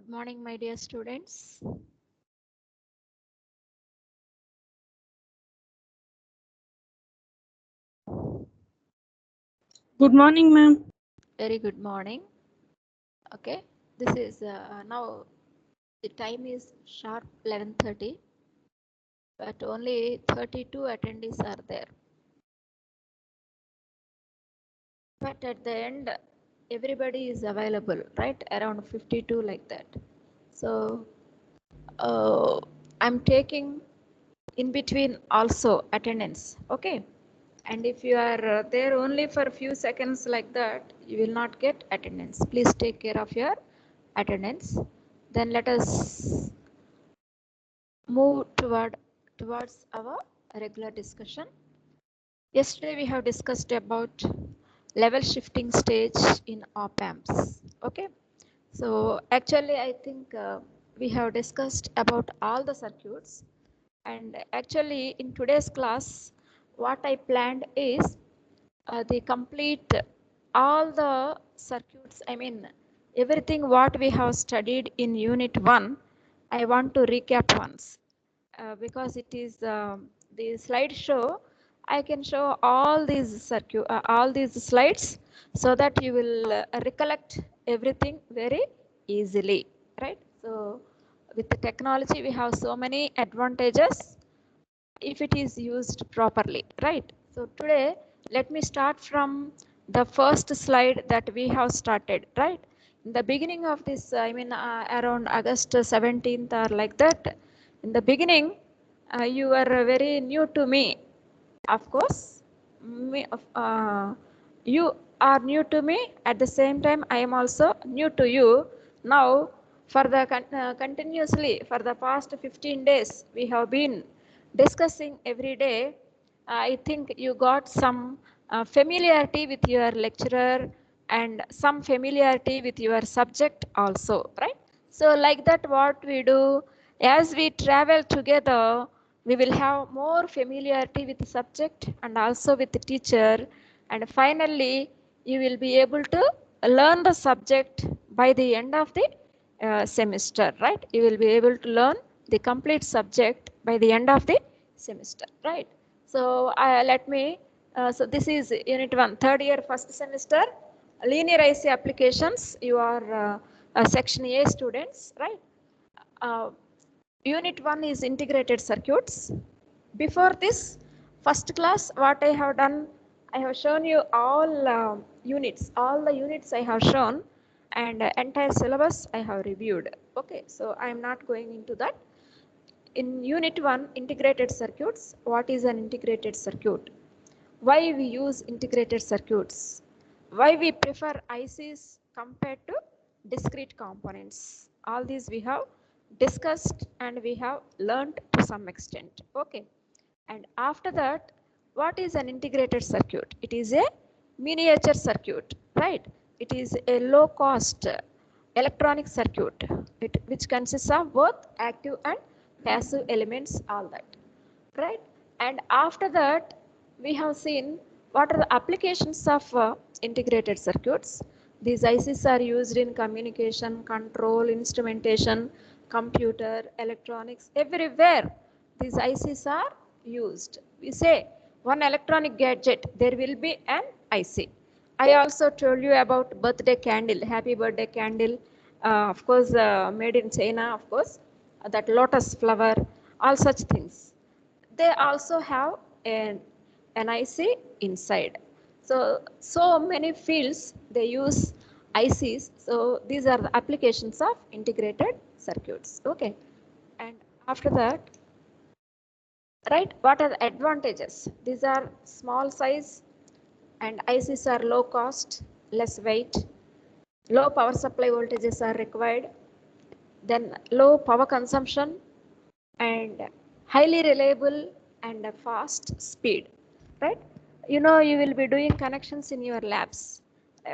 Good morning, my dear students. Good morning, ma'am. Very good morning. Okay, this is now the time is sharp 11:30, but only 32 attendees are there. But at the end, everybody is available, right? Around 52 like that. So I'm taking in between also attendance. Okay. And if you are there only for a few seconds like that, you will not get attendance. Please take care of your attendance. Then let us move towards our regular discussion. Yesterday we have discussed about level shifting stage in op amps. Okay. So actually I think we have discussed about all the circuits, and actually in today's class what I planned is the complete all the circuits, I mean everything what we have studied in unit 1. I want to recap once because it is the slide show. I can show all these all these slides so that you will recollect everything very easily, right? So with the technology we have so many advantages if it is used properly, right? So today let me start from the first slide that we have started, right? In the beginning of this, I mean around August 17th or like that, in the beginning you are very new to me, of course. You are new to me, at the same time I am also new to you. Now for the continuously for the past 15 days we have been discussing every day. I think you got some familiarity with your lecturer and some familiarity with your subject also, right? So like that what we do, as we travel together, we will have more familiarity with the subject and also with the teacher, and finally you will be able to learn the subject by the end of the semester, right? You will be able to learn the complete subject by the end of the semester, right? So let me so this is unit 1, third year, first semester, linear IC applications. You are section A students, right? uh, Unit 1 is integrated circuits. Before this, first class, what I have done, I have shown you all units. All the units I have shown, and entire syllabus I have reviewed. Okay, so I am not going into that. In Unit 1, integrated circuits, what is an integrated circuit? Why we use integrated circuits? Why we prefer ICs compared to discrete components? All these we have discussed and we have learned to some extent. Okay. And after that, what is an integrated circuit? It is a miniature circuit, right? It is a low cost electronic circuit which consists of both active and passive elements, all that, right? And after that we have seen what are the applications of integrated circuits. These ICs are used in communication, control, instrumentation, computer, electronics, everywhere these ICs are used. We say one electronic gadget, there will be an IC. I also told you about birthday candle, happy birthday candle, of course, made in China, of course, that lotus flower, all such things. They also have an IC inside. So many fields they use ICs. So these are the applications of integrated circuits. Okay, and after that, right? What are the advantages? These are small size, and ICs are low cost, less weight. Low power supply voltages are required. Then low power consumption and highly reliable and a fast speed, right? You know, you will be doing connections in your labs.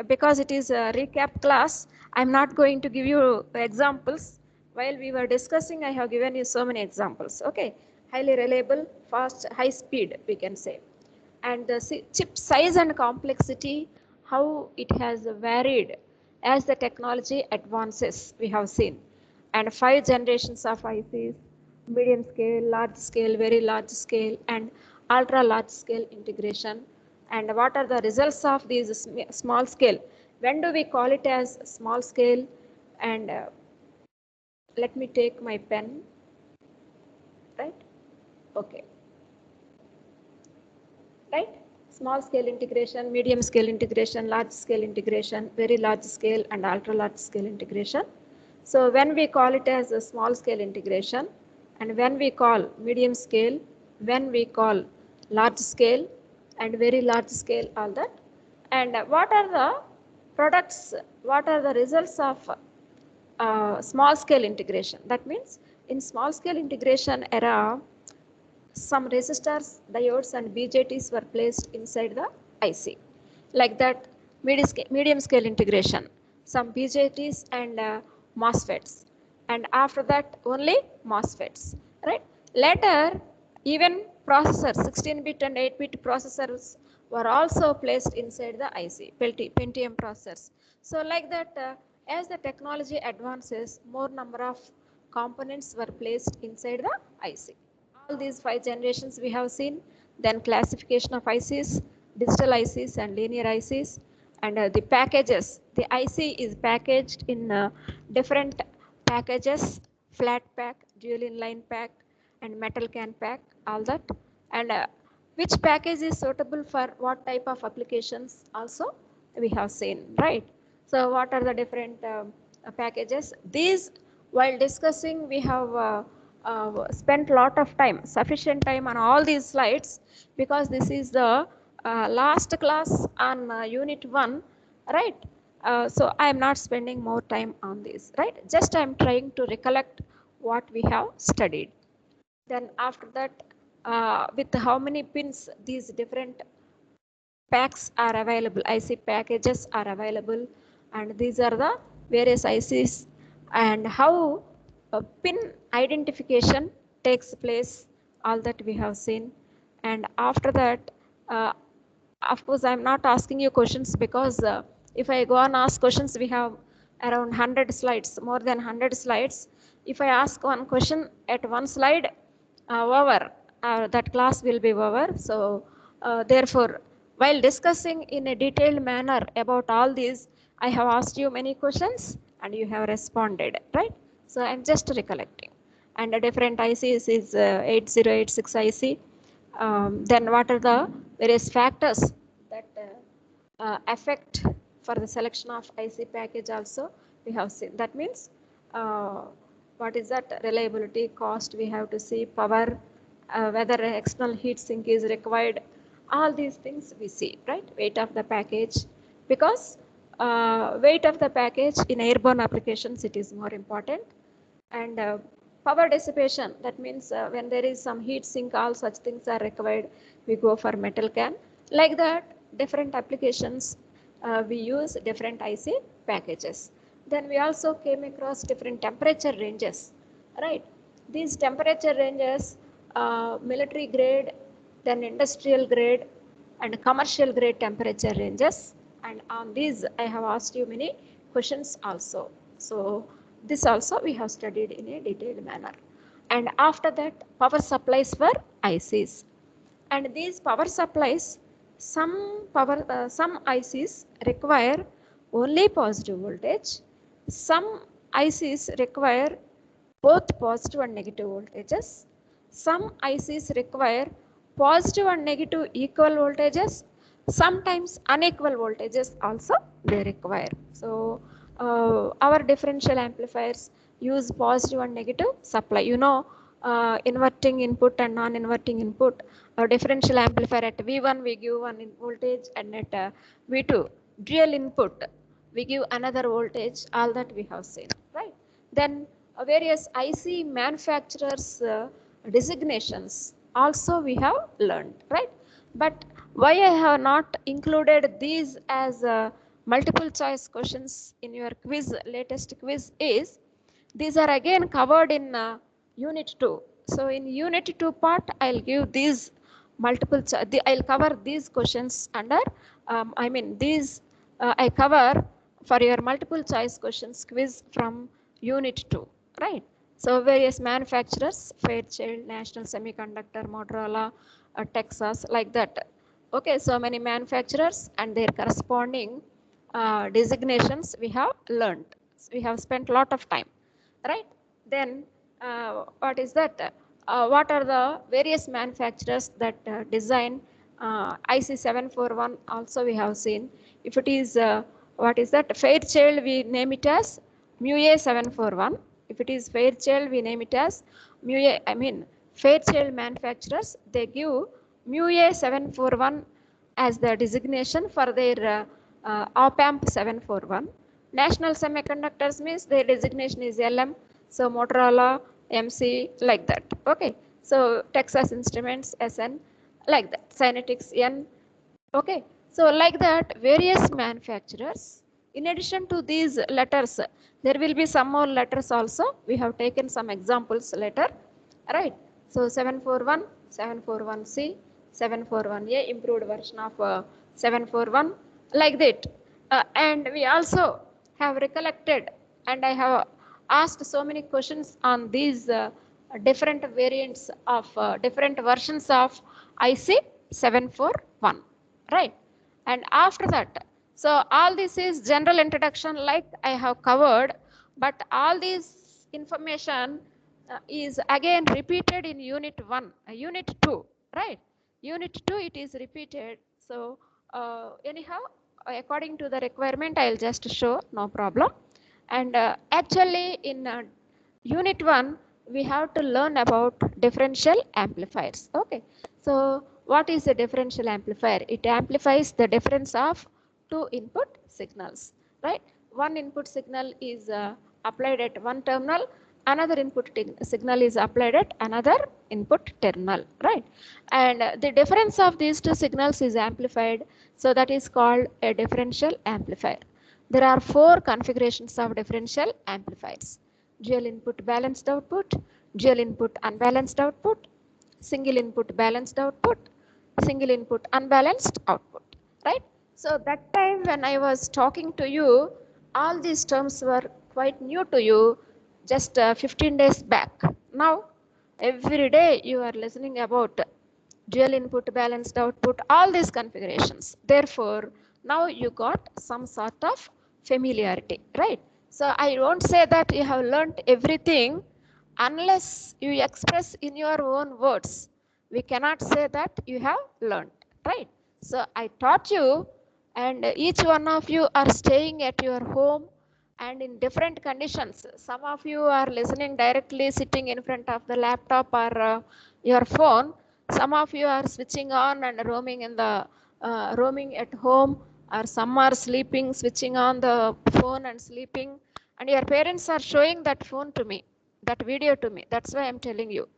Because it is a recap class, I'm not going to give you examples. While we were discussing, I have given you so many examples. Okay, highly reliable, fast, high speed, we can say. And the chip size and complexity, how it has varied as the technology advances, we have seen. and 5 generations of ICs, medium scale, large scale, very large scale, and ultra large scale integration. And what are the results of these small scale? When do we call it as small scale? And let me take my pen, right? Okay, right? Small scale integration, medium scale integration, large scale integration, very large scale, and ultra large scale integration. So when we call it as a small scale integration, and when we call medium scale, when we call large scale and very large scale, all that. And what are the products, what are the results of small scale integration? That means in small scale integration era, some resistors, diodes, and BJTs were placed inside the IC. Like that, medium scale integration, some BJTs and MOSFETs. And after that, only MOSFETs, right? Later, even processors, 16-bit and 8-bit processors were also placed inside the IC, Pentium processors. So like that, as the technology advances, more number of components were placed inside the IC. All these 5 generations we have seen, then classification of ICs, digital ICs and linear ICs, and the packages. The IC is packaged in different packages, flat pack, dual inline pack, and metal can pack, all that. And which package is suitable for what type of applications also we have seen, right? So what are the different packages? These, while discussing, we have spent a lot of time, sufficient time on all these slides, because this is the last class on unit 1, right? So I am not spending more time on this, right? Just I am trying to recollect what we have studied. Then after that, with how many pins these different packs are available, IC packages are available, and these are the various ICs, and how pin identification takes place, all that we have seen. And after that, uh, of course, I'm not asking you questions, because if I go and ask questions, we have around 100 slides, more than 100 slides. If I ask one question at one slide, over, that class will be over. So therefore, while discussing in a detailed manner about all these, I have asked you many questions and you have responded, right? So I'm just recollecting. And the different ICs is 8086 IC. Then what are the various factors that affect for the selection of IC package also we have seen. That means uh, what is that? Reliability, cost, we have to see, power, whether external heat sink is required. All these things we see, right? Weight of the package, because weight of the package in airborne applications, it is more important. And power dissipation, that means when there is some heat sink, all such things are required, we go for metal can. Like that, different applications, we use different IC packages. Then we also came across different temperature ranges, right? These temperature ranges, military grade, then industrial grade, and commercial grade temperature ranges. And on these I have asked you many questions also. So this also we have studied in a detailed manner. And after that, power supplies for ICs. And these power supplies, some ICs require only positive voltage, some ICs require both positive and negative voltages, some ICs require positive and negative equal voltages, sometimes unequal voltages also they require. So our differential amplifiers use positive and negative supply. You know, inverting input and non-inverting input. Our differential amplifier, at V1 we give one voltage, and at V2 dual input we give another voltage. All that we have seen, right? Then various IC manufacturers designations also we have learned, right? But why I have not included these as multiple choice questions in your quiz, latest quiz, is these are again covered in unit 2. So in unit 2 part, I'll give these I'll cover these questions under, I mean these I cover for your multiple choice questions quiz from unit 2. right? So various manufacturers, Fairchild, National Semiconductor, Motorola, Texas, like that. Okay, so many manufacturers and their corresponding designations we have learned. We have spent a lot of time, right? Then what is that? What are the various manufacturers that design IC741? Also we have seen. If it is what is that? Fairchild, we name it as MUA741. If it is Fairchild, we name it as MUA. I mean Fairchild manufacturers, they give MUA741 as the designation for their op-amp 741. National Semiconductors means their designation is LM. So Motorola, MC, like that. Okay. So Texas Instruments, SN, like that. Cynetics, N. Okay. So like that, various manufacturers. In addition to these letters, there will be some more letters also. We have taken some examples later. Right. So 741, 741C, 741A, improved version of 741, like that. And we also have recollected, and I have asked so many questions on these different variants of different versions of IC 741, right? And after that, so all this is general introduction like I have covered, but all this information is again repeated in unit 1, unit 2, right? Unit 2 it is repeated. So anyhow, according to the requirement, I'll just show, no problem. And actually in unit 1, we have to learn about differential amplifiers. Okay. So what is a differential amplifier? It amplifies the difference of two input signals, right? One input signal is applied at one terminal, another input signal is applied at another input terminal, right? And the difference of these two signals is amplified, so that is called a differential amplifier. There are four configurations of differential amplifiers: dual input balanced output, dual input unbalanced output, single input balanced output, single input unbalanced output, right? So that time when I was talking to you, all these terms were quite new to you just 15 days back. Now, every day you are listening about dual input balanced output, all these configurations. Therefore now you got some sort of familiarity, right? So I won't say that you have learnt everything unless you express in your own words. We cannot say that you have learnt, right? So I taught you, and each one of you are staying at your home and in different conditions. Some of you are listening directly sitting in front of the laptop or your phone. Some of you are switching on and roaming in the roaming at home, or some are sleeping, switching on the phone and sleeping. And your parents are showing that phone to me, that video to me. That's why I'm telling you.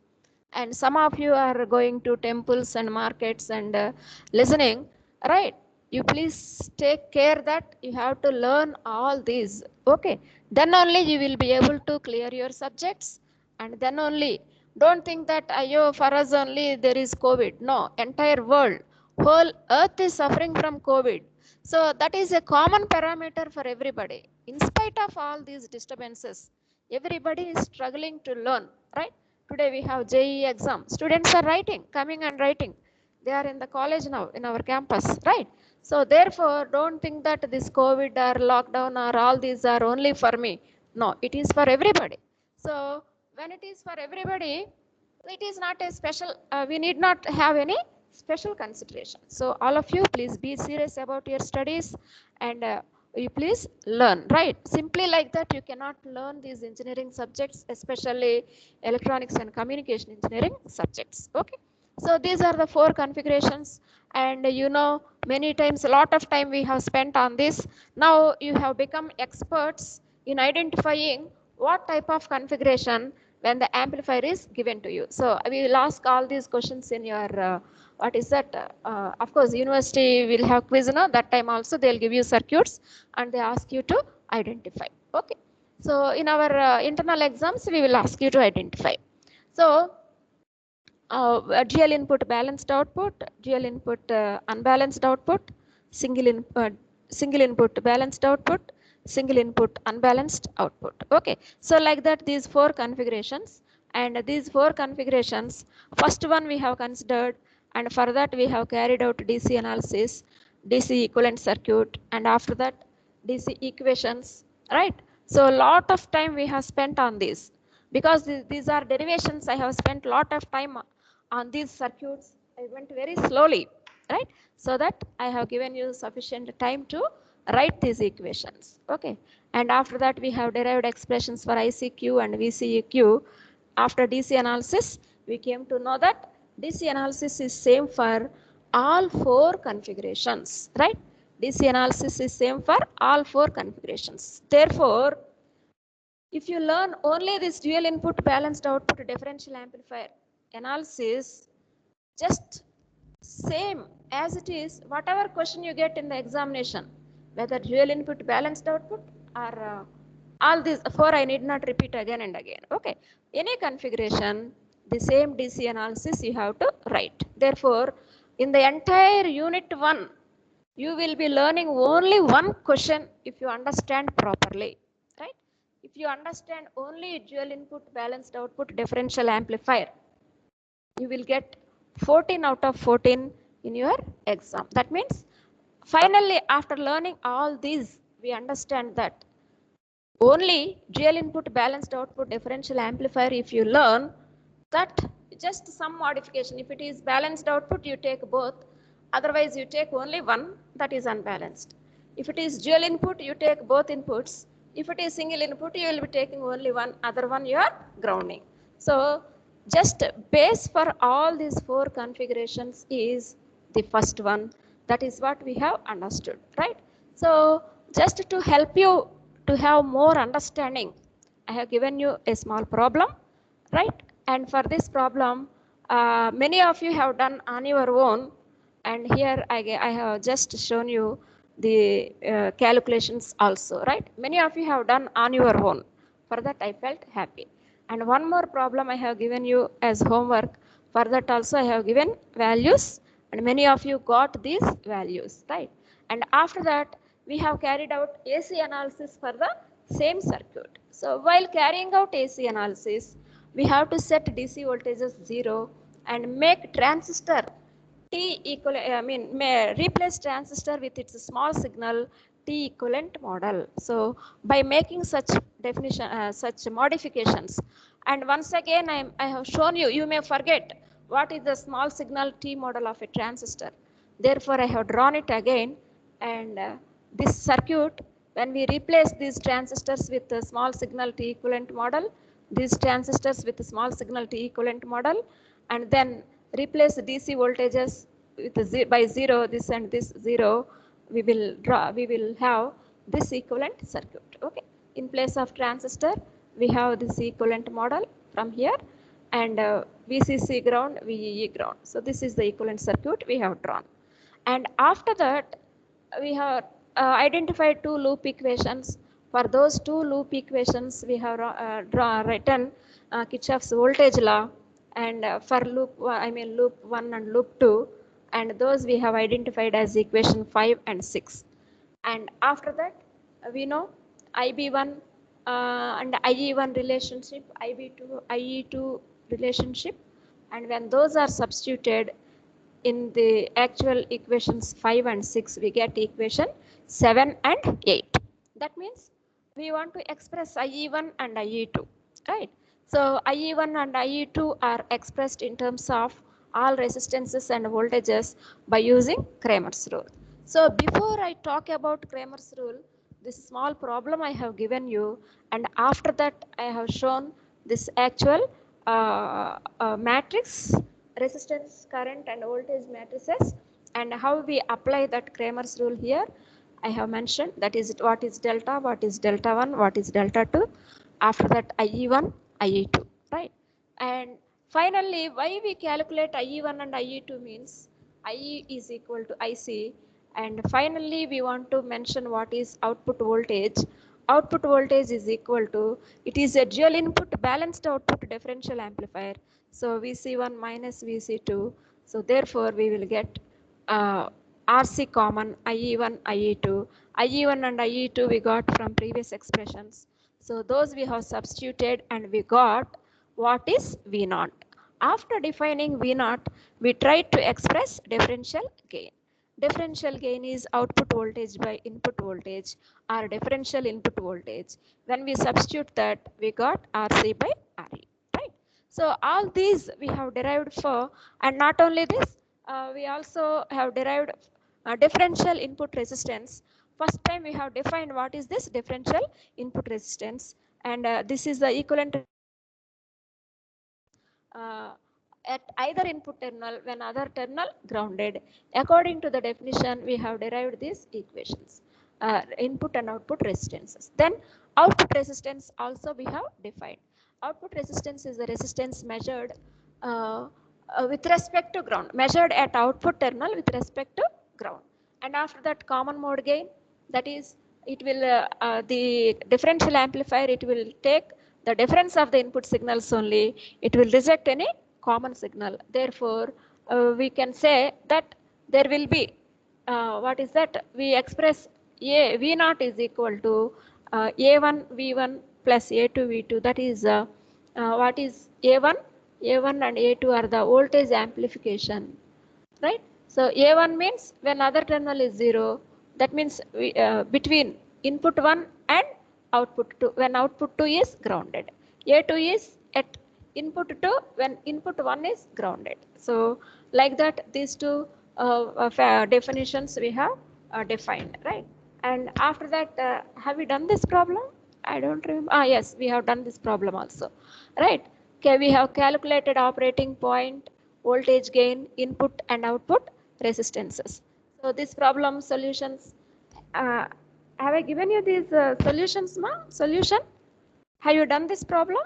And some of you are going to temples and markets and listening, right? You please take care that you have to learn all these. Okay, then only you will be able to clear your subjects. And then only, don't think that ayo, for us only there is COVID. No, entire world, whole earth is suffering from COVID. So that is a common parameter for everybody. In spite of all these disturbances, everybody is struggling to learn, right? Today we have JEE exam. Students are writing, coming and writing. They are in the college now, in our campus, right? So therefore, don't think that this COVID or lockdown or all these are only for me. No, it is for everybody. So when it is for everybody, it is not a special, we need not have any special consideration. So all of you, please be serious about your studies, and you please learn, right? Simply like that you cannot learn these engineering subjects, especially electronics and communication engineering subjects. Okay, so these are the four configurations, and you know, many times, a lot of time we have spent on this. Now you have become experts in identifying what type of configuration when the amplifier is given to you. So we will ask all these questions in your what is that? Of course, university will have quiz. No, that time also they'll give you circuits and they ask you to identify. Okay. So in our internal exams, we will ask you to identify. So dual input balanced output, dual input unbalanced output, single, single input balanced output, single input, unbalanced output. Okay, so like that, these four configurations, and these four configurations, first one we have considered, and for that we have carried out DC analysis, DC equivalent circuit, and after that DC equations, right? So a lot of time we have spent on this, because these are derivations. I have spent a lot of time on these circuits. I went very slowly, right? So that I have given you sufficient time to write these equations. Okay, and after that we have derived expressions for ICQ and VCEQ. After DC analysis, we came to know that DC analysis is same for all four configurations, right? DC analysis is same for all four configurations. Therefore, if you learn only this dual input balanced output differential amplifier analysis, just same as it is, whatever question you get in the examination, whether dual input balanced output or all these four, I need not repeat again and again. Okay, any configuration, the same DC analysis you have to write. Therefore, in the entire unit 1, you will be learning only one question if you understand properly, right? If you understand only dual input balanced output differential amplifier, you will get 14 out of 14 in your exam. That means finally, after learning all these, we understand that only dual input balanced output differential amplifier, if you learn that, just some modification. If it is balanced output, you take both. Otherwise, you take only one, that is unbalanced. If it is dual input, you take both inputs. If it is single input, you will be taking only one, other one you are grounding. So just base for all these four configurations is the first one. That is what we have understood, right? So just to help you to have more understanding, I have given you a small problem, right? And for this problem, many of you have done on your own, and here I have just shown you the calculations also, right? Many of you have done on your own. For that I felt happy. And one more problem I have given you as homework. For that also I have given values, and many of you got these values, right? And after that we have carried out AC analysis for the same circuit. So while carrying out AC analysis, we have to set DC voltages 0 and make transistor T equal, may replace transistor with its small signal T equivalent model. So by making such definition, such modifications, and once again I have shown you, you may forget what is the small signal T model of a transistor. Therefore, I have drawn it again, and this circuit, when we replace these transistors with the small signal T equivalent model, these transistors with the small signal T equivalent model, and then replace the DC voltages with by 0, this and this 0, we will have this equivalent circuit. Okay, in place of transistor we have this equivalent model from here, and VCC ground, VEE ground. So this is the equivalent circuit we have drawn. And after that we have identified two loop equations. For those two loop equations we have written Kirchhoff's voltage law, and for loop 1 and loop 2, and those we have identified as equation 5 and 6. And after that we know IB1 and IE1 relationship, IB2 IE2 relationship, and when those are substituted in the actual equations 5 and 6, we get equation 7 and 8. That means we want to express IE1 and IE2, right? So IE1 and IE2 are expressed in terms of all resistances and voltages by using Cramer's rule. So before I talk about Cramer's rule, this small problem I have given you, and after that I have shown this actual matrix, resistance, current and voltage matrices, and how we apply that Cramer's rule here. I have mentioned that is what is delta, what is delta 1, what is delta 2, after that IE1, IE2, right? And finally, why we calculate IE1 and IE2 means IE is equal to IC, and finally we want to mention what is output voltage. Output voltage is equal to, it is a dual input balanced output differential amplifier, so VC1 minus VC2, so therefore we will get RC common, IE1, IE2. IE1 and IE2 we got from previous expressions. So those we have substituted and we got what is V0. After defining V0, we tried to express differential gain. Differential gain is output voltage by input voltage or differential input voltage. When we substitute that, we got RC by RE, right? So all these we have derived for, and not only this, we also have derived differential input resistance. First time we have defined what is this differential input resistance, and this is the equivalent uh, at either input terminal when other terminal grounded. According to the definition, we have derived these equations, input and output resistances. Then output resistance also we have defined. Output resistance is the resistance measured with respect to ground, measured at output terminal with respect to ground. And after that, common mode gain, that is, it will the differential amplifier, it will take the difference of the input signals only. It will reject any common signal. Therefore, we can say that there will be what is that? We express A V0 is equal to A1 V1 plus A2 V2. That is what is A1? A1 and A2 are the voltage amplification, right? So A1 means when other terminal is 0, that means we, between input 1 and output 2, when output 2 is grounded. A2 is at input 2 when input 1 is grounded. So like that, these two definitions we have defined, right? And after that, have we done this problem? I don't remember. Ah, yes, we have done this problem also, right? Okay, we have calculated operating point, voltage gain, input and output resistances. So this problem solutions, uh, have I given you these solutions, ma? Solution? Have you done this problem?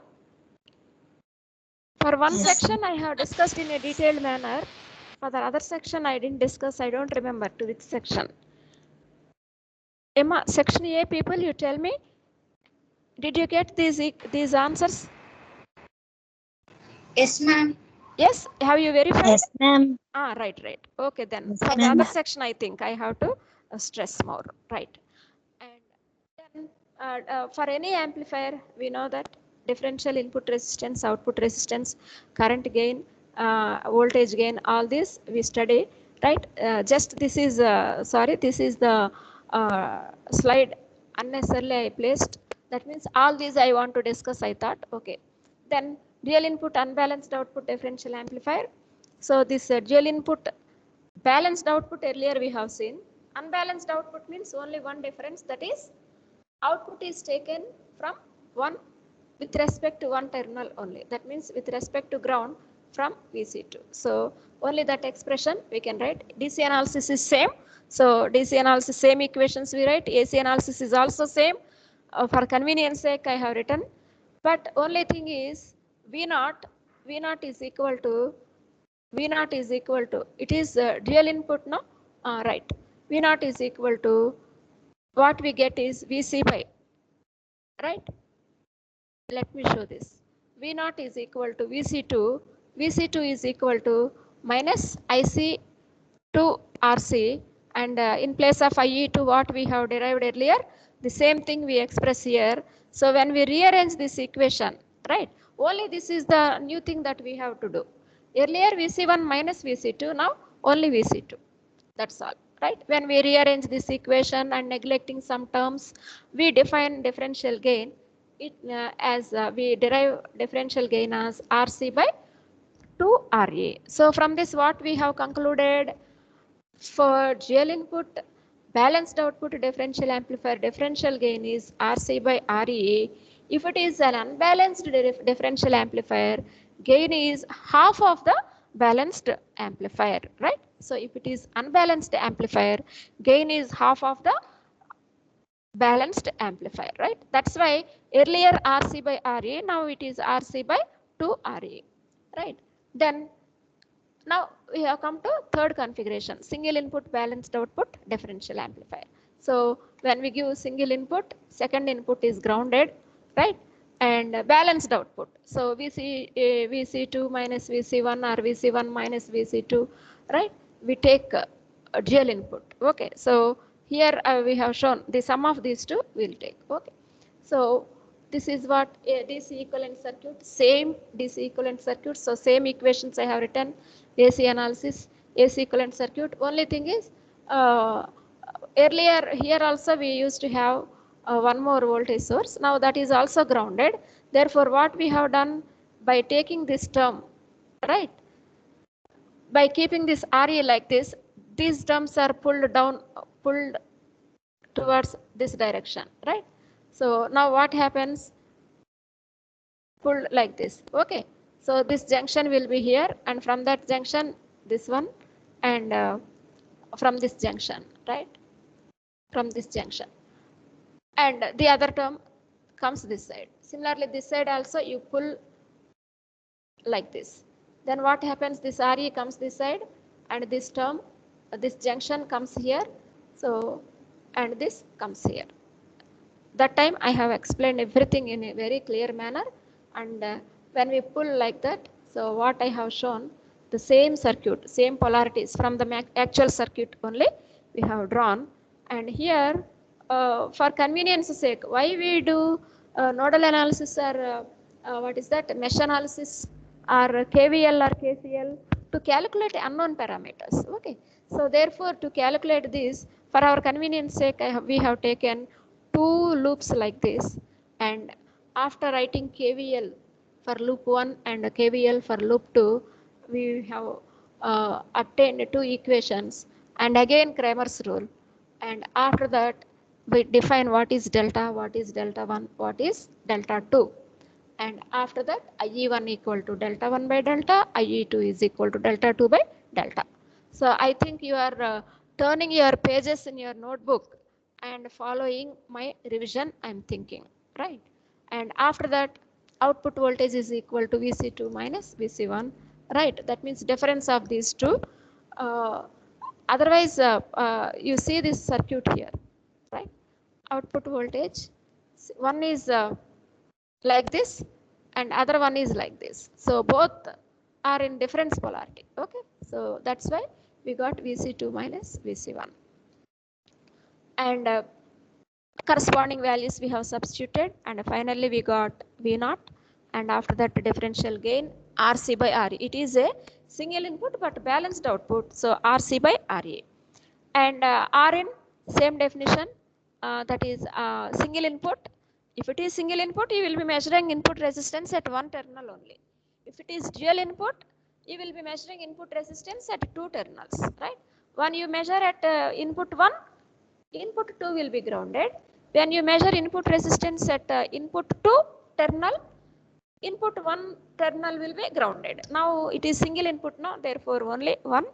For one Yes. section, I have discussed in a detailed manner. For the other section, I didn't discuss. I don't remember to which section. Emma, section A people, you tell me. Did you get these answers? Yes, ma'am. Yes. Have you verified? Yes, ma'am. Ah, right, right. Okay, then Yes, for the ma'am. other section, I think I have to stress more, right? And then for any amplifier, we know that differential input resistance, output resistance, current gain, voltage gain, all this we study, right? Just this is, sorry, this is the slide unnecessarily I placed. That means all these I want to discuss, I thought, okay. Then dual input unbalanced output differential amplifier. So this dual input balanced output earlier we have seen. Unbalanced output means only one difference, that is output is taken from one with respect to one terminal only. That means with respect to ground from VC2. So only that expression we can write. DC analysis is same. So DC analysis same equations we write. AC analysis is also same. For convenience sake I have written. But only thing is V0 is equal to V0 is equal to, it is dual input, no? Right. V0 is equal to, what we get is Vc by, right? Let me show this. V0 is equal to Vc2. Vc2 is equal to minus Ic2 Rc, and in place of IE2 what we have derived earlier, the same thing we express here. So when we rearrange this equation, right, only this is the new thing that we have to do. Earlier Vc1 minus Vc2, now only Vc2. That's all, right? When we rearrange this equation and neglecting some terms, we define differential gain it as we derive differential gain as Rc by 2Ra. So from this what we have concluded, for dual input balanced output differential amplifier, differential gain is Rc by Re. If it is an unbalanced differential amplifier, gain is half of the balanced amplifier, right? So if it is unbalanced amplifier, gain is half of the balanced amplifier, right? That's why earlier Rc by Ra, now it is Rc by 2Ra, right? Then now we have come to third configuration, single input balanced output differential amplifier. So when we give single input, second input is grounded, right? And balanced output. So VC2 minus VC1 or VC1 minus VC2, right? We take dual input. Okay, so here we have shown the sum of these two will take. Okay, so this is what a DC equivalent circuit, same DC equivalent circuit. So same equations I have written, AC analysis, AC equivalent circuit. Only thing is, earlier here also we used to have one more voltage source. Now that is also grounded. Therefore, what we have done by taking this term, right? By keeping this RE like this, these terms are pulled down, pulled towards this direction, right? So now what happens? Pulled like this. Okay. So this junction will be here, and from that junction, this one, and from this junction, right? From this junction, and the other term comes this side. Similarly, this side also you pull like this. Then what happens? This RE comes this side, and this term, this junction comes here. So, and this comes here. That time I have explained everything in a very clear manner, and when we pull like that, so what I have shown, the same circuit, same polarities from the actual circuit only we have drawn. And here, for convenience sake, why we do nodal analysis, or what is that, mesh analysis, or KVL or KCL, to calculate unknown parameters. Okay, so therefore to calculate this, for our convenience sake, we have taken two loops like this, and after writing KVL for loop 1 and KVL for loop 2, we have obtained two equations, and again Kramer's rule, and after that we define what is delta 1, what is delta 2, and after that IE1 equal to delta 1 by delta, IE2 is equal to delta 2 by delta. So I think you are turning your pages in your notebook and following my revision, I'm thinking, right? And after that, output voltage is equal to VC2 minus VC1, right? That means difference of these two. Otherwise, you see this circuit here, right? Output voltage, one is like this, and other one is like this. So both are in difference polarity. Okay, so that's why we got VC2 minus VC1, and corresponding values we have substituted, and finally we got V0, and after that differential gain RC by RE. It is a single input but balanced output, so RC by RE. And Rn, same definition, that is single input. If it is single input, you will be measuring input resistance at one terminal only. If it is dual input, you will be measuring input resistance at two terminals, right? When you measure at input 1, input 2 will be grounded. When you measure input resistance at input 2 terminal, input 1 terminal will be grounded. Now it is single input now, therefore only one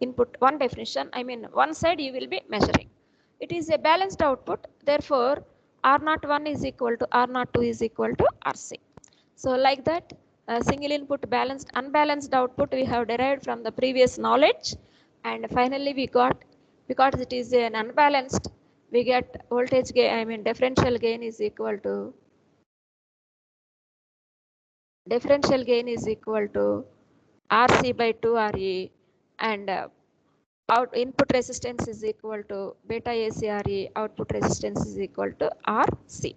input, one definition, I mean one side you will be measuring. It is a balanced output, therefore R01 is equal to R02 is equal to RC. So like that, single input balanced, unbalanced output we have derived from the previous knowledge, and finally we got, because it is an unbalanced, we get voltage gain, I mean differential gain is equal to RC by 2 RE, and out input resistance is equal to beta ACRE, output resistance is equal to RC,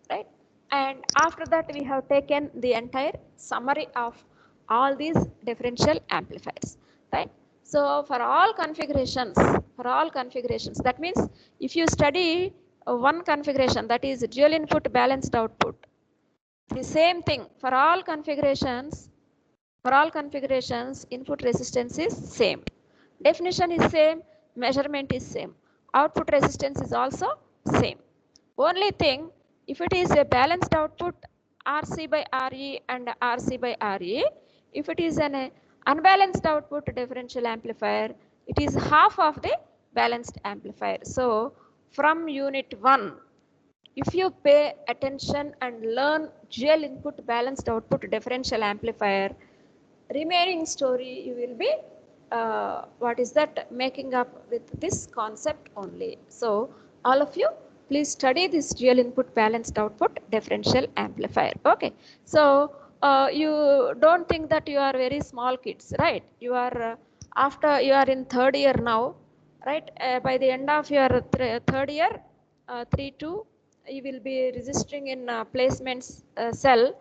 right? And after that we have taken the entire summary of all these differential amplifiers, right? So for all configurations, that means if you study one configuration, that is dual input balanced output, the same thing for all configurations. For all configurations, input resistance is same, definition is same, measurement is same, output resistance is also same. Only thing, if it is a balanced output, RC by RE and RC by RE, if it is an unbalanced output differential amplifier, it is half of the balanced amplifier. So from unit 1, if you pay attention and learn dual input balanced output differential amplifier, remaining story you will be what is that, making up with this concept only. So all of you please study this dual input balanced output differential amplifier. Okay, so you don't think that you are very small kids, right? You are after you are in third year now, right? By the end of your third year, 3-2, you will be registering in placements cell,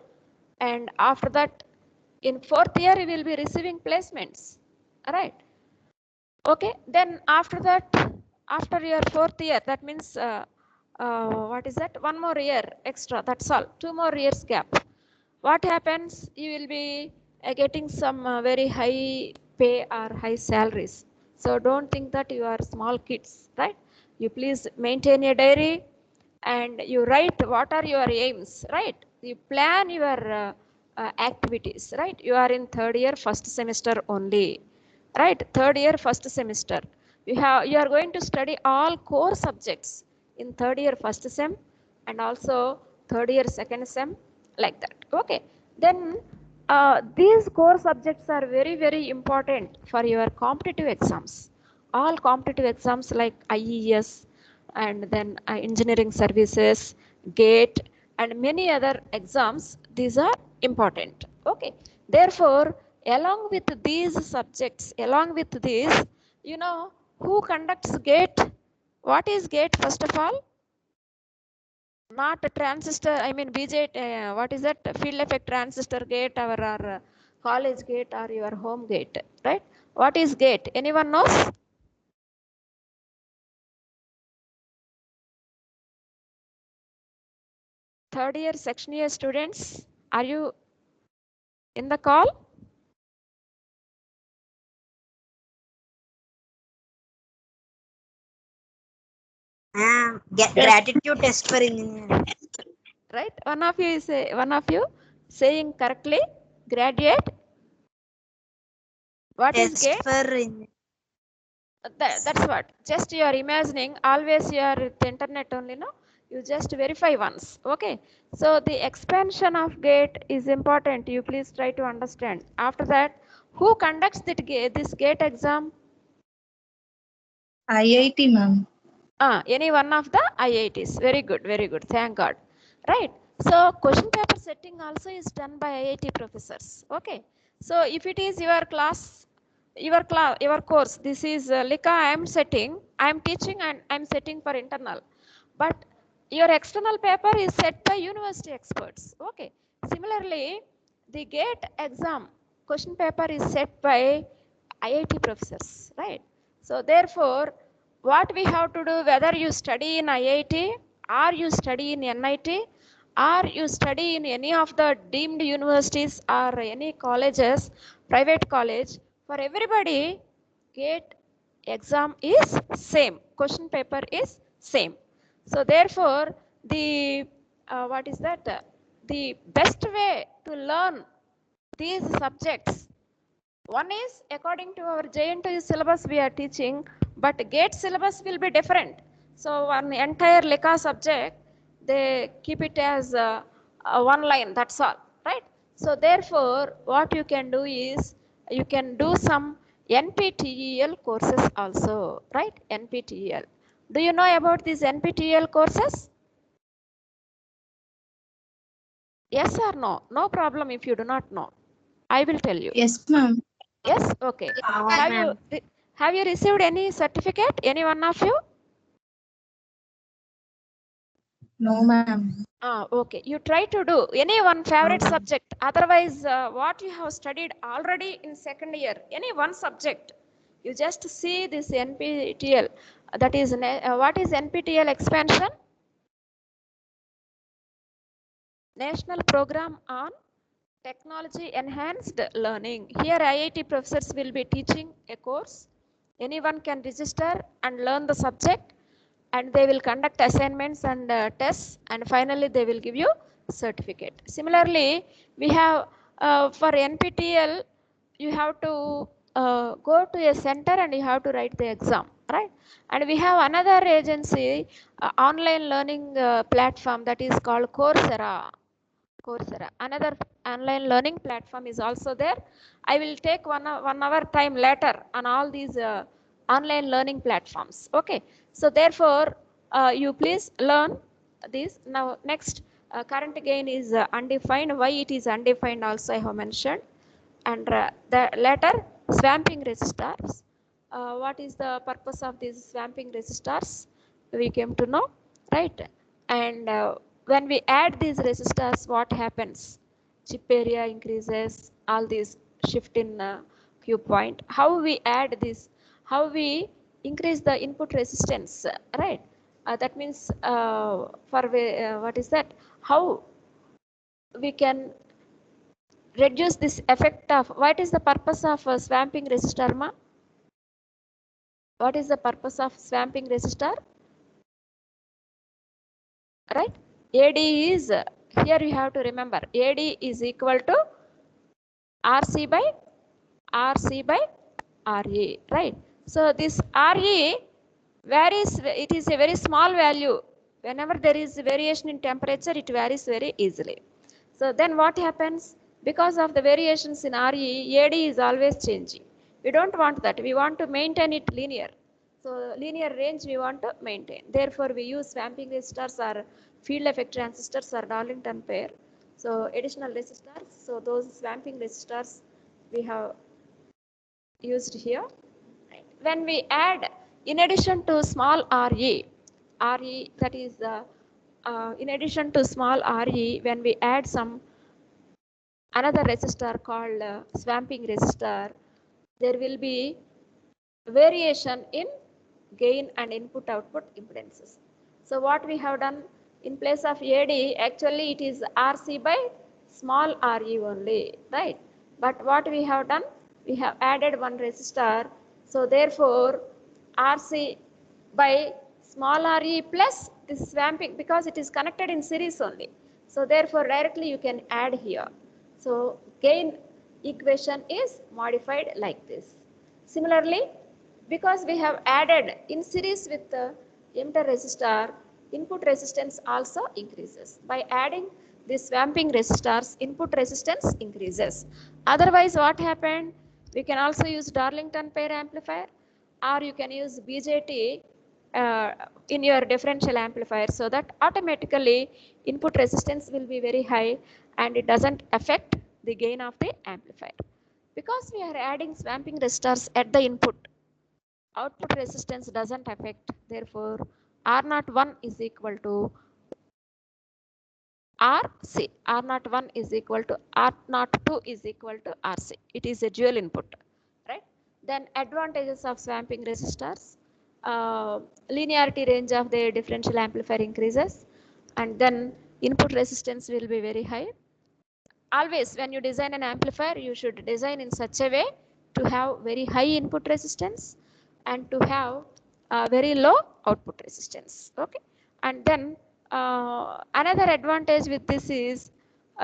and after that in fourth year you will be receiving placements, right? Okay, then after that, after your fourth year, that means what is that, one more year extra, that's all, 2 more years gap. What happens, you will be getting some very high pay or high salaries. So don't think that you are small kids, right? You please maintain a diary and you write what are your aims, right? You plan your activities, right? You are in third year first semester only, right? Third year first semester, you are going to study all core subjects in third year first sem and also third year second sem, like that. Okay, then these core subjects are very very important for your competitive exams. All competitive exams like IES, and then engineering services, gate, and many other exams, these are important. Okay, therefore along with these subjects, along with these, you know, who conducts gate? What is gate, first of all? Not a transistor, I mean BJ, what is that, field effect transistor gate, or college gate, or your home gate, right? What is gate, anyone knows? Third year section year students, are you in the call? Gratitude test for engineering. Right, one of you is one of you saying correctly, graduate. What is Test gate? for That's what, just you are imagining, always you are with the internet only, no? You just verify once. Okay, so the expansion of gate is important, you please try to understand. After that, who conducts this gate exam? IIT, ma'am. Any one of the IITs. Very good, very good, thank God. Right, so question paper setting also is done by IIT professors. Okay, so if it is your class, your course, this is LICA, I am setting, I am teaching, and I am setting for internal, but your external paper is set by university experts. Okay, similarly the gate exam question paper is set by IIT professors, right? So therefore, what we have to do, whether you study in IIT or you study in NIT or you study in any of the deemed universities or any colleges, private college, for everybody gate exam is same, question paper is same. So therefore the what is that, the best way to learn these subjects, one is according to our JNTU syllabus we are teaching, but GATE syllabus will be different. So one entire LICA subject, they keep it as one line, that's all, right? So therefore, what you can do is, you can do some NPTEL courses also, right? NPTEL. Do you know about these NPTEL courses? Yes or no? No problem if you do not know. I will tell you. Yes, ma'am. Yes, okay. No, Have you ma'am. have you received any certificate? Any one of you? No, ma'am. Okay. You try to do any one No, favorite ma'am. subject. Otherwise, what you have studied already in second year, any one subject, you just see this NPTEL. That is, what is NPTEL expansion? National Program on Technology Enhanced Learning. Here IIT professors will be teaching a course. Anyone can register and learn the subject, and they will conduct assignments and tests, and finally they will give you certificate. Similarly, we have for NPTEL, you have to go to a center and you have to write the exam, right? And we have another agency, online learning platform, that is called Coursera. Coursera. Another online learning platform is also there. I will take 1 hour time later on all these online learning platforms. Okay. So therefore, you please learn this. Now next, current gain is undefined. Why it is undefined also I have mentioned. And the later swamping resistors. what is the purpose of these swamping resistors, we came to know, right? And when we add these resistors, what happens? Chip area increases, all these shift in Q point. How we add this? How we increase the input resistance, right? That means what is that? How we can reduce this effect of, what is the purpose of swamping resistor, ma? What is the purpose of swamping resistor, right? AD is, here you have to remember, AD is equal to RC by RE, right? So this RE varies, it is a very small value. Whenever there is variation in temperature, it varies very easily. So then what happens? Because of the variations in RE, AD is always changing. We don't want that. We want to maintain it linear. So linear range we want to maintain. Therefore, we use swamping resistors or field effect transistors or Darlington pair. So additional resistors. So those swamping resistors we have used here. When we add, in addition to small RE, that is in addition to small RE, when we add some another resistor called swamping resistor, there will be variation in gain and input output impedances. So what we have done, in place of AD, actually it is RC by small RE only, right? But what we have done, we have added one resistor. So therefore RC by small RE plus this swamping, because it is connected in series only. So therefore directly you can add here. So gain equation is modified like this. Similarly, because we have added in series with the emitter resistor, input resistance also increases. By adding these swamping resistors, input resistance increases. Otherwise, what happened? We can also use Darlington pair amplifier, or you can use BJT in your differential amplifier, so that automatically input resistance will be very high and it doesn't affect the gain of the amplifier. Because we are adding swamping resistors at the input, output resistance doesn't affect. Therefore, R01 is equal to RC. R01 is equal to R02 is equal to RC. It is a dual input, right? Then advantages of swamping resistors. Linearity range of the differential amplifier increases, and then input resistance will be very high. Always when you design an amplifier, you should design in such a way to have very high input resistance and to have very low output resistance. Okay, and then another advantage with this is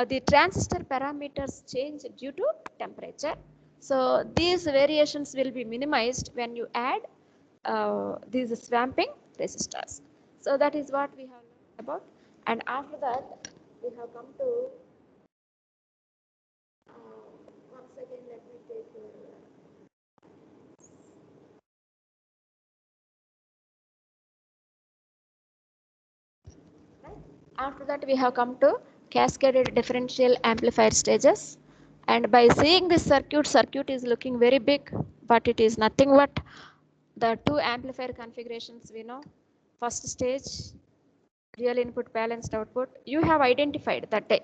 the transistor parameters change due to temperature. So these variations will be minimized when you add these swamping resistors. So that is what we have learned about, and after that we have come to once again, let me take right. After that, we have come to cascaded differential amplifier stages. And by seeing this circuit is looking very big, but it is nothing but the two amplifier configurations we know. First stage, real input balanced output. You have identified that day.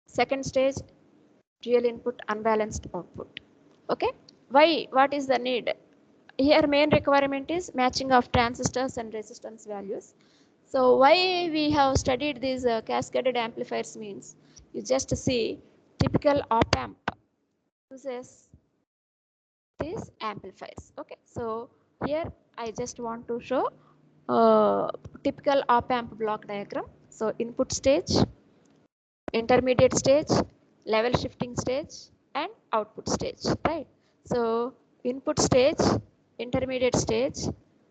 Second stage, real input unbalanced output. Okay, why, what is the need? Here main requirement is matching of transistors and resistance values. So why we have studied these cascaded amplifiers means, you just see typical op amp uses these amplifiers. Okay, so here I just want to show typical op amp block diagram. So input stage, intermediate stage, level shifting stage, and output stage, right? So input stage, intermediate stage,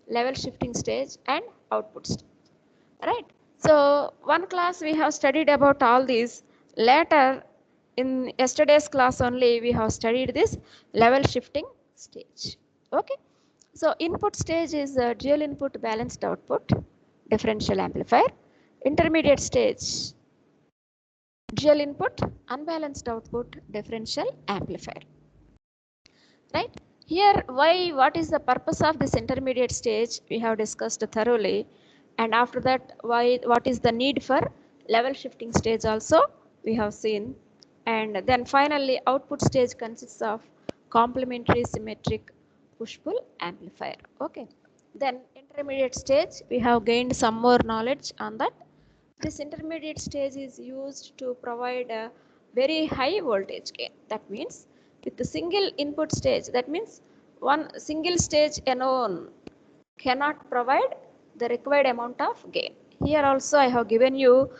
level shifting stage, and output stage, right? So one class we have studied about all these. Later in yesterday's class only we have studied this level shifting stage. Okay, so input stage is dual input balanced output differential amplifier. Intermediate stage, dual input unbalanced output differential amplifier, right? Here, what is the purpose of this intermediate stage? We have discussed thoroughly. And after that, what is the need for level shifting stage also we have seen. And then finally, output stage consists of complementary symmetric push-pull amplifier. Okay. Then intermediate stage, we have gained some more knowledge on that. This intermediate stage is used to provide a very high voltage gain. That means with the single input stage, that means one single stage alone cannot provide the required amount of gain. Here also I have given you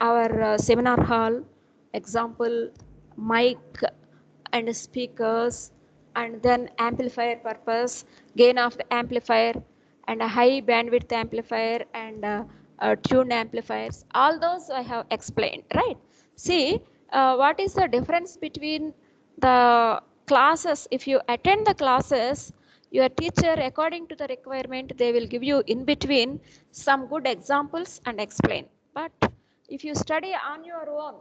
our seminar hall example, mic and speakers, and then amplifier purpose, gain of the amplifier, and a high bandwidth amplifier, and tuned amplifiers. All those I have explained, right? See, what is the difference between the classes? If you attend the classes, your teacher, according to the requirement, they will give you in between some good examples and explain. But if you study on your own,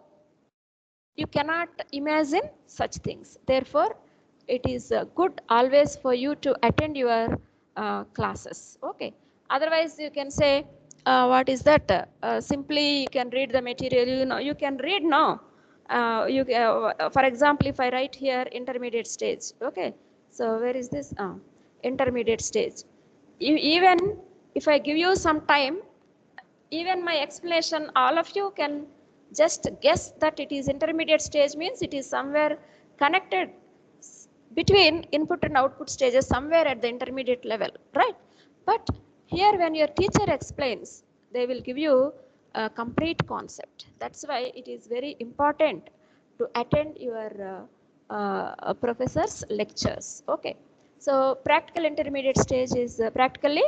you cannot imagine such things. Therefore, it is good always for you to attend your classes. Okay. Otherwise, you can say, what is that? Simply, you can read the material. You can read now. For example, if I write here intermediate stage. Okay. So where is this? Intermediate stage. Even if I give you some time, even my explanation, all of you can just guess that it is intermediate stage, means it is somewhere connected between input and output stages, somewhere at the intermediate level, right? But here when your teacher explains, they will give you a complete concept. That's why it is very important to attend your professor's lectures. Okay. So practical intermediate stage is practically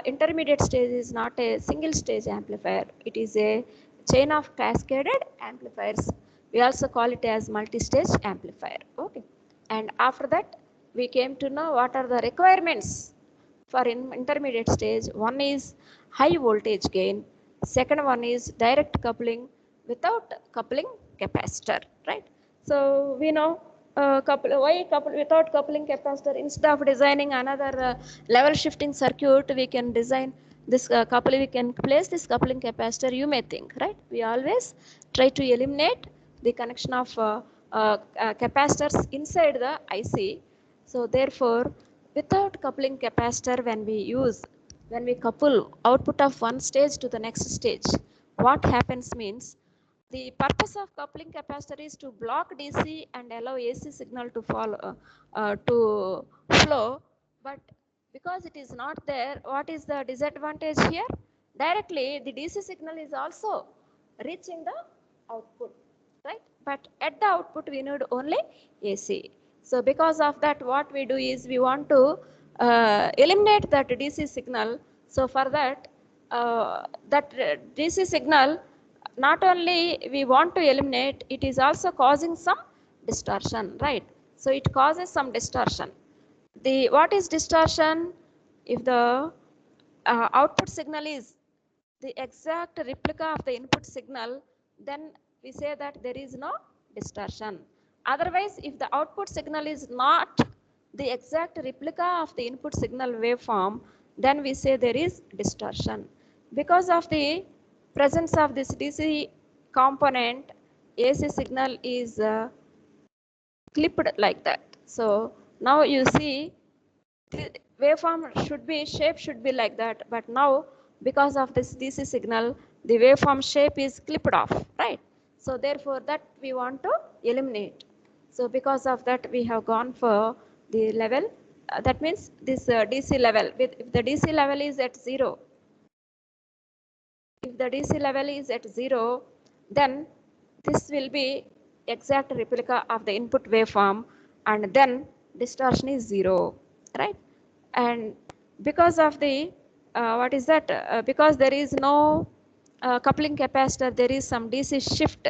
intermediate stage is not a single stage amplifier. It is a chain of cascaded amplifiers. We also call it as multi-stage amplifier. Okay. And after that, we came to know what are the requirements for intermediate stage. One is high voltage gain. Second one is direct coupling without coupling capacitor, right? So we know why couple without coupling capacitor. Instead of designing another level shifting circuit, we can design this coupling. We can place this coupling capacitor. You may think, right? We always try to eliminate the connection of capacitors inside the IC. So therefore, without coupling capacitor, when we couple output of one stage to the next stage, what happens means, the purpose of coupling capacitor is to block DC and allow AC signal to to flow. But because it is not there, what is the disadvantage here? Directly, the DC signal is also reaching the output, right? But at the output, we need only AC. So because of that, what we do is we want to eliminate that DC signal. So for that, DC signal, not only we want to eliminate, it is also causing some distortion, right? So it causes some distortion. What is distortion? If the output signal is the exact replica of the input signal, then we say that there is no distortion. Otherwise, if the output signal is not the exact replica of the input signal waveform, then we say there is distortion. Because of the presence of this DC component, AC signal is clipped like that. So now you see the waveform shape should be like that, but now because of this DC signal, the waveform shape is clipped off, right? So therefore that we want to eliminate. So because of that, we have gone for the level, that means this DC level. If the DC level is at 0, if the DC level is at 0, then this will be exact replica of the input waveform, and then distortion is 0, right? And because of the what is that? Because there is no coupling capacitor, there is some DC shift.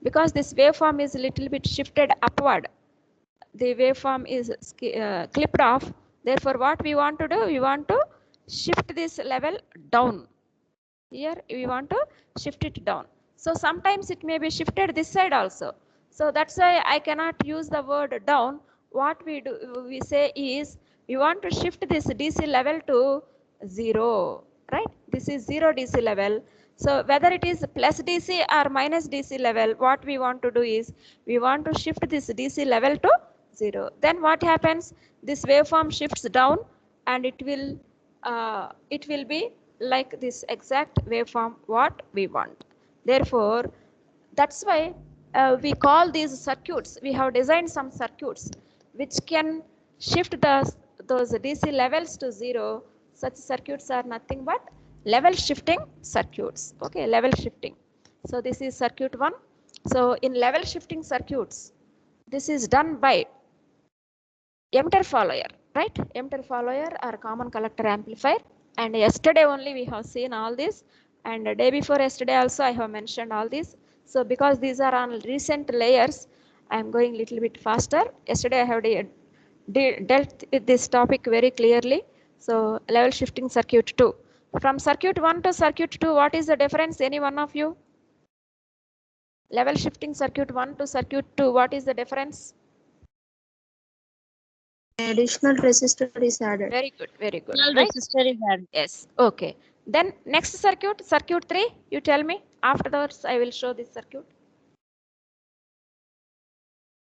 Because this waveform is a little bit shifted upward, the waveform is clipped off. Therefore, what we want to do? We want to shift this level down. Here we want to shift it down. So sometimes it may be shifted this side also. So that's why I cannot use the word down. what we do, we say is we want to shift this DC level to 0, right? This is 0 DC level. So whether it is plus DC or minus DC level, what we want to do is we want to shift this DC level to 0. Then what happens? This waveform shifts down and it will be like this exact waveform what we want. Therefore, that's why we call these circuits, we have designed some circuits which can shift those DC levels to 0. Such circuits are nothing but level shifting circuits. Okay, level shifting. So this is circuit 1. So in level shifting circuits, this is done by emitter follower, right? Emitter follower or common collector amplifier. And yesterday only we have seen all this, and the day before yesterday also I have mentioned all this. So because these are on recent layers, I am going little bit faster. Yesterday I have dealt with this topic very clearly. So level shifting circuit 2. From circuit 1 to circuit 2, what is the difference? Any one of you? Level shifting circuit 1 to circuit 2, what is the difference? Additional resistor is added. Very good, very good. Additional Right? resistor is added. Yes. Okay. Then next circuit, circuit 3, you tell me. Afterwards, I will show this circuit.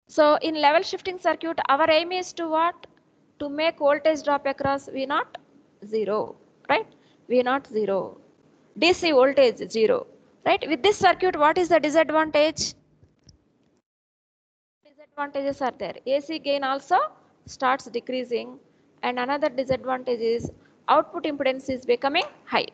So in level shifting circuit, our aim is to what? To make voltage drop across V naught 0, right? V naught 0. DC voltage 0, right? With this circuit, what is the disadvantage? Disadvantages are there. AC gain also starts decreasing, and another disadvantage is output impedance is becoming high.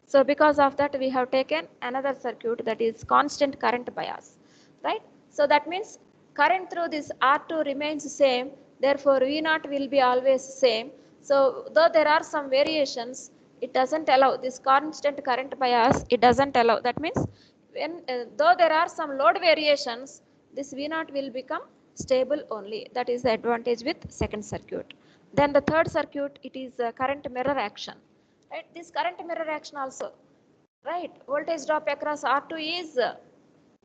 So because of that, we have taken another circuit, that is constant current bias, right? So that means current through this R2 remains same, therefore V0 will be always same. So though there are some variations, it doesn't allow this constant current bias, it doesn't allow. That means when though there are some load variations, this V0 will become stable only. That is the advantage with second circuit. Then the third circuit, it is current mirror action, right? This current mirror action also, right? Voltage drop across R2 is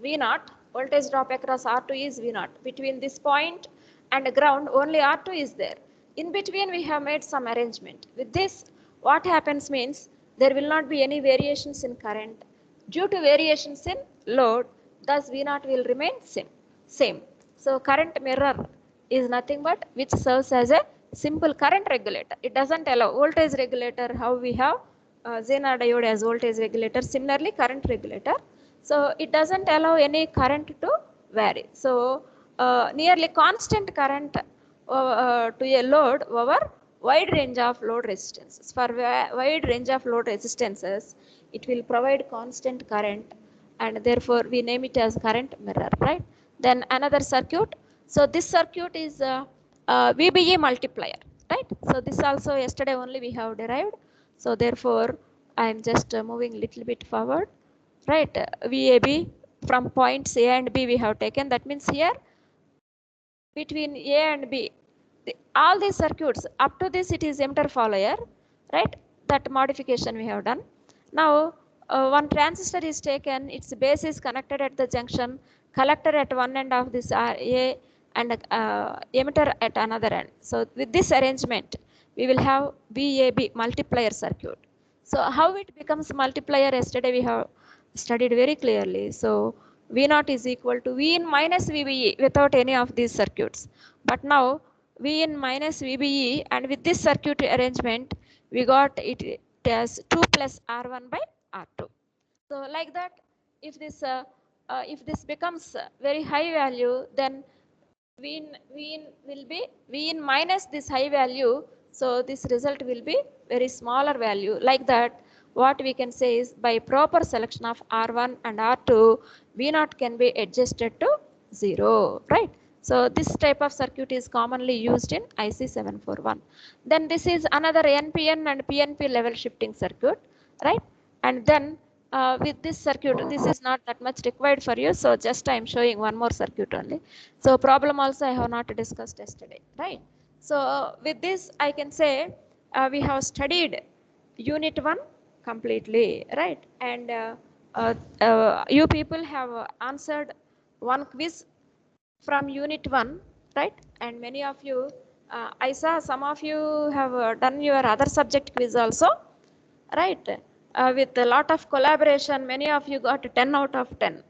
V0. Voltage drop across R2 is V0. Between this point and ground, only R2 is there. In between, we have made some arrangement. With this, what happens means there will not be any variations in current. Due to variations in load, thus V0 will remain same. So current mirror is nothing but which serves as a simple current regulator. It doesn't allow voltage regulator, how we have Zener diode as voltage regulator, similarly current regulator. So it doesn't allow any current to vary. So nearly constant current to a load over wide range of load resistances. For wide range of load resistances, it will provide constant current, and therefore we name it as current mirror, right? Then another circuit. So this circuit is VBE multiplier, right? So this also yesterday only we have derived. So therefore I am just moving little bit forward, right? VAB from points A and B we have taken. That means here between A and B, all these circuits up to this it is emitter follower, right? That modification we have done. Now one transistor is taken, its base is connected at the junction, collector at one end of this A, and emitter at another end. So with this arrangement, we will have VAB multiplier circuit. So how it becomes multiplier, yesterday we have studied very clearly. So V0 is equal to V in minus VBE without any of these circuits. But now V in minus VBE, and with this circuit arrangement, we got it as 2 plus R1 by R2. So like that, if this becomes very high value, then V in will be V in minus this high value. So this result will be very smaller value. Like that, what we can say is by proper selection of R1 and R2, V0 can be adjusted to 0, right? So this type of circuit is commonly used in IC741. Then this is another NPN and PNP level shifting circuit, right? And then with this circuit, this is not that much required for you, so just I am showing one more circuit only. So problem also I have not discussed yesterday, right? So with this I can say we have studied unit 1 completely, right? And you people have answered one quiz from unit 1, right? And many of you, I saw some of you have done your other subject quiz also, right? With a lot of collaboration, many of you got 10 out of 10.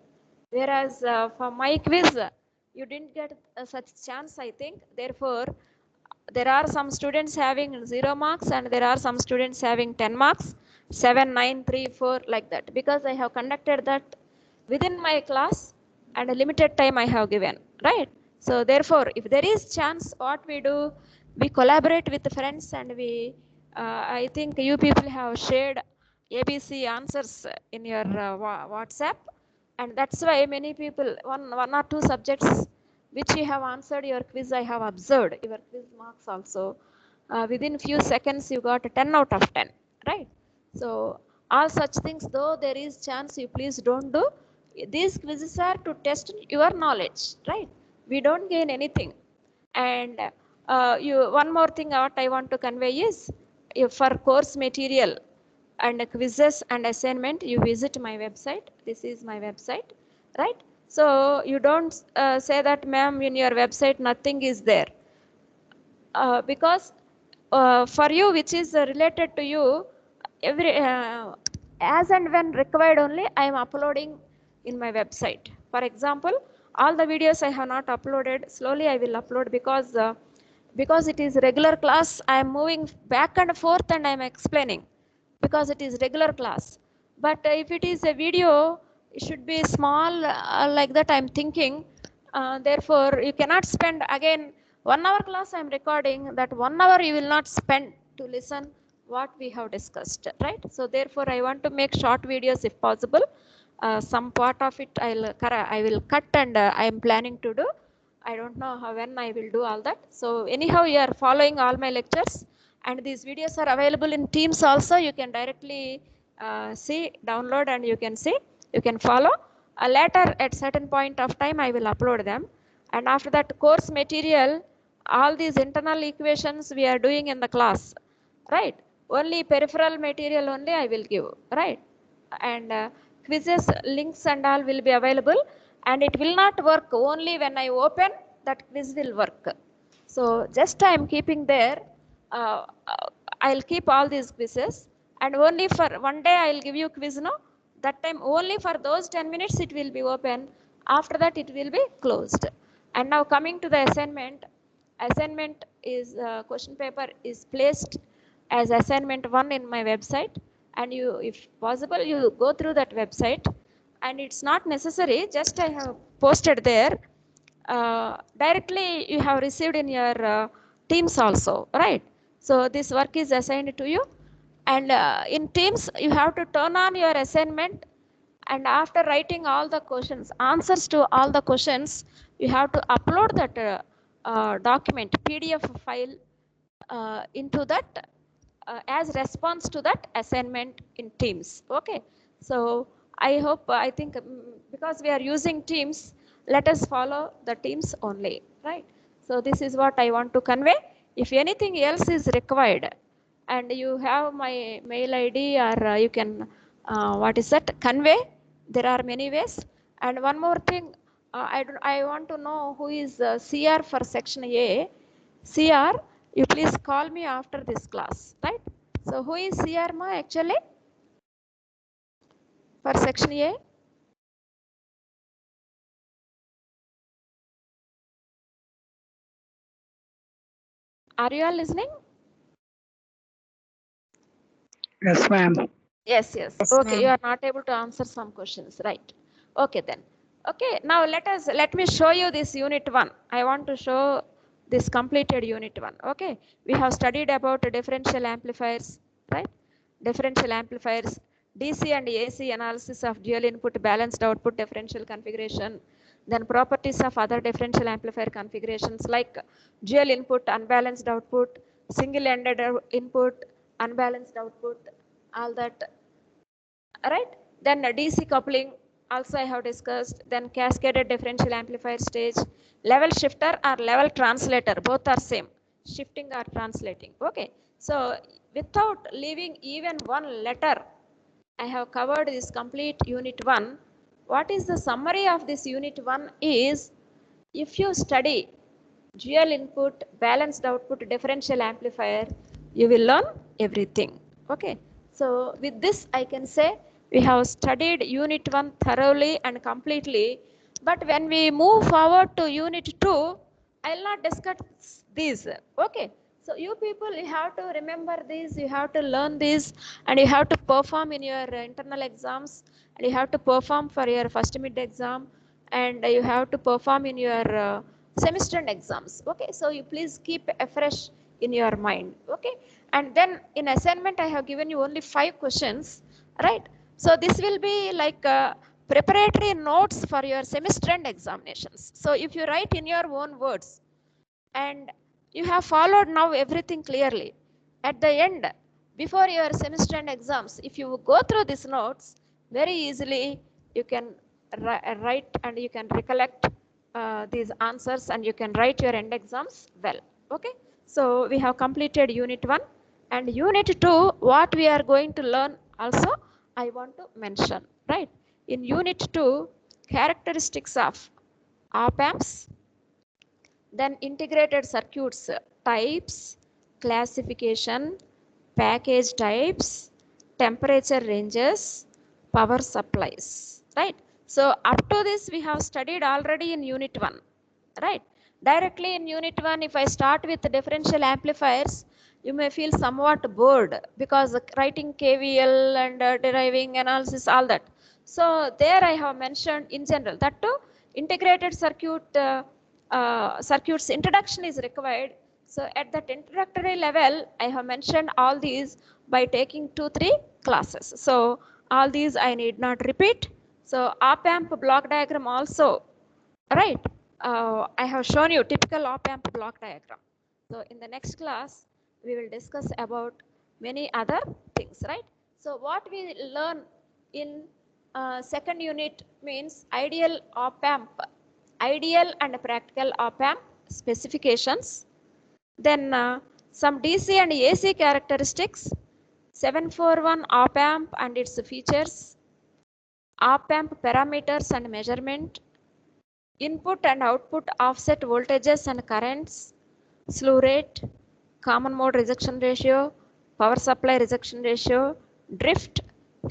Whereas for my quiz, you didn't get such chance, I think. Therefore, there are some students having 0 marks and there are some students having 10 marks, 7, 9, 3, 4, like that. Because I have conducted that within my class and a limited time I have given, right? So therefore, if there is chance, what we do, we collaborate with the friends and we, I think you people have shared ABC answers in your WhatsApp, and that's why many people, one or two subjects which you have answered your quiz, I have observed your quiz marks also. Within few seconds, you got a 10 out of 10, right? So all such things, though there is chance, you please don't do. These quizzes are to test your knowledge, right? We don't gain anything. And one more thing what I want to convey is, if for course material and quizzes and assignment, you visit my website. This is my website, right? So you don't say that, ma'am, in your website nothing is there. Because for you, which is related to you, every as and when required only I am uploading in my website. For example, all the videos I have not uploaded, slowly I will upload, because it is regular class, I am moving back and forth and I am explaining, because it is regular class. But if it is a video, it should be small, like that I'm thinking. Therefore, you cannot spend again 1 hour class I'm recording, that 1 hour you will not spend to listen what we have discussed, right? So therefore, I want to make short videos if possible. Some part of it I will cut, and I am planning to do. I don't know how, when I will do all that. So anyhow, you are following all my lectures, and these videos are available in Teams also. You can directly see, download, and you can see, you can follow. Later, at certain point of time, I will upload them. And after that, course material, all these internal equations we are doing in the class, right? Only peripheral material only I will give, right? And quizzes, links and all will be available, and it will not work only when I open that quiz will work. So just I am keeping there. uh, I'll keep all these quizzes, and only for one day I'll give you quiz, no, that time only for those 10 minutes it will be open. After that it will be closed. And now coming to the assignment. Assignment is question paper is placed as assignment 1 in my website, and you, if possible, you go through that website, and it's not necessary, just I have posted there. Directly you have received in your Teams also, right? So this work is assigned to you, and in Teams you have to turn on your assignment, and after writing all the questions, answers to all the questions, you have to upload that document PDF file into that as response to that assignment in Teams. Okay, so I hope, I think, because we are using Teams, let us follow the Teams only, right? So this is what I want to convey. If anything else is required, and you have my mail ID, or you can, what is that, convey. There are many ways. And one more thing, I want to know who is CR for section A. CR, you please call me after this class, right? So who is CR, ma, actually, for section A? Are you all listening? Yes, ma'am. Yes, yes. Yes, Okay, you ma'am. are not able to answer some questions, right? Okay, then. Okay, now let me show you this unit 1. I want to show this completed unit 1. Okay, we have studied about differential amplifiers, right? Differential amplifiers, DC and AC analysis of dual input balanced output differential configuration, then properties of other differential amplifier configurations like dual input, unbalanced output, single-ended input, unbalanced output, all that, right? Then DC coupling also I have discussed. Then cascaded differential amplifier stage, level shifter or level translator, both are same, shifting or translating. Okay, so without leaving even one letter, I have covered this complete unit 1. What is the summary of this unit 1 is, if you study dual input, balanced output, differential amplifier, you will learn everything. Okay, so with this I can say we have studied unit 1 thoroughly and completely, but when we move forward to unit 2, I'll not discuss these. Okay, so you people, you have to remember this, you have to learn this, and you have to perform in your internal exams, and you have to perform for your first mid exam, and you have to perform in your semester and exams. Okay, so you please keep afresh in your mind. Okay, and then in assignment I have given you only 5 questions, right? So this will be like preparatory notes for your semester and examinations. So if you write in your own words and you have followed now everything clearly, at the end, before your semester and exams, if you go through these notes very easily, you can write and you can recollect these answers, and you can write your end exams well. Okay, so we have completed unit 1, and unit 2, what we are going to learn also I want to mention, right? In unit 2, characteristics of op amps, then integrated circuits types, classification, package types, temperature ranges, power supplies, right? So up to this we have studied already in unit 1, right? Directly in unit 1, if I start with the differential amplifiers, you may feel somewhat bored because writing KVL and deriving analysis, all that. So there I have mentioned in general that too integrated circuits introduction is required. So at that introductory level, I have mentioned all these by taking 2-3 classes. So all these I need not repeat. So op amp block diagram also, right? I have shown you typical op amp block diagram. So in the next class, we will discuss about many other things, right? So what we learn in second unit means ideal and practical op amp specifications, then some DC and AC characteristics, 741 op amp and its features, op amp parameters and measurement, input and output offset voltages and currents, slew rate, common mode rejection ratio, power supply rejection ratio, drift,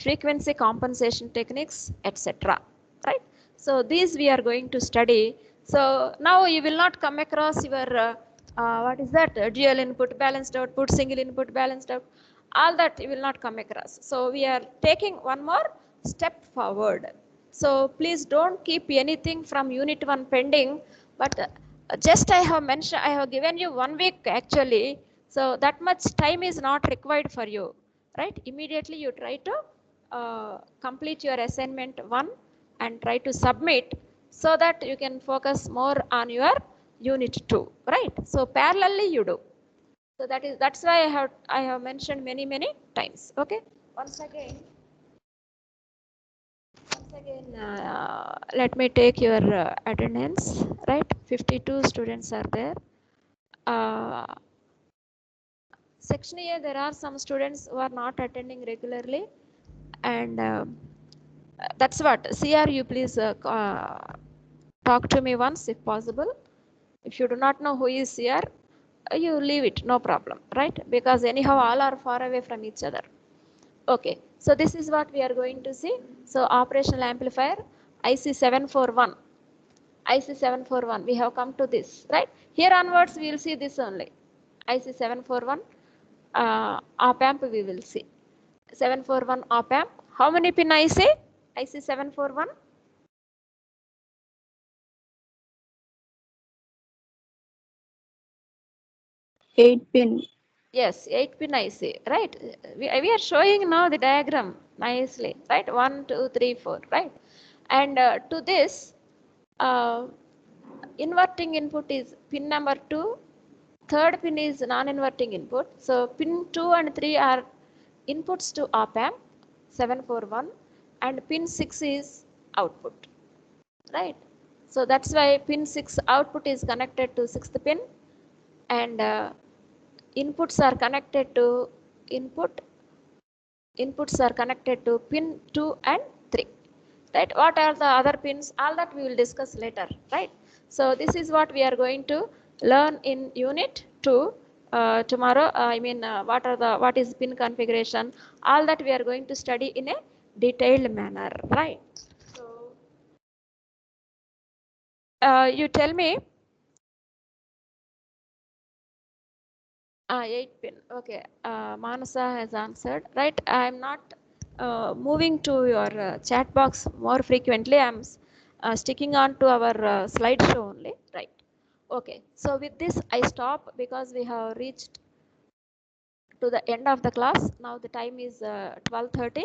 frequency compensation techniques, etc. Right? So these we are going to study. So now you will not come across your what is that? Dual input, balanced output, single input, balanced output. All that you will not come across. So we are taking one more step forward. So please don't keep anything from unit 1 pending, but just I have mentioned, I have given you 1 week actually. So that much time is not required for you, right? Immediately you try to complete your assignment 1 and try to submit so that you can focus more on your unit 2, right? So parallelly you do. So that's why I have mentioned many times. Okay. Once again, let me take your attendance, right? 52 students are there. Section A, there are some students who are not attending regularly, and that's what. CR, you please talk to me once if possible. If you do not know who is CR, you leave it, no problem, right? Because anyhow, all are far away from each other. Okay, so this is what we are going to see. So operational amplifier, IC741. IC741, we have come to this, right? Here onwards, we will see this only. IC741 op amp we will see. 741 op amp. How many pin IC? IC741? 8 pin. Yes, 8 pin IC, right? We are showing now the diagram nicely, right? 1, 2, 3, 4, right? And to this, uh, inverting input is pin number 2, third pin is non-inverting input. So pin 2 and 3 are inputs to op amp 741, and pin 6 is output, right? So that's why pin 6 output is connected to 6th pin, and inputs are connected to input inputs are connected to pin 2 and 3, right? What are the other pins? All that we will discuss later, right? So this is what we are going to learn in unit 2 tomorrow. What is pin configuration, all that we are going to study in a detailed manner, right? So you tell me. 8 pin. Okay. Manasa has answered. Right. I'm not moving to your chat box more frequently. I'm sticking on to our slideshow only. Right. Okay. So with this, I stop because we have reached to the end of the class. Now the time is 12:30.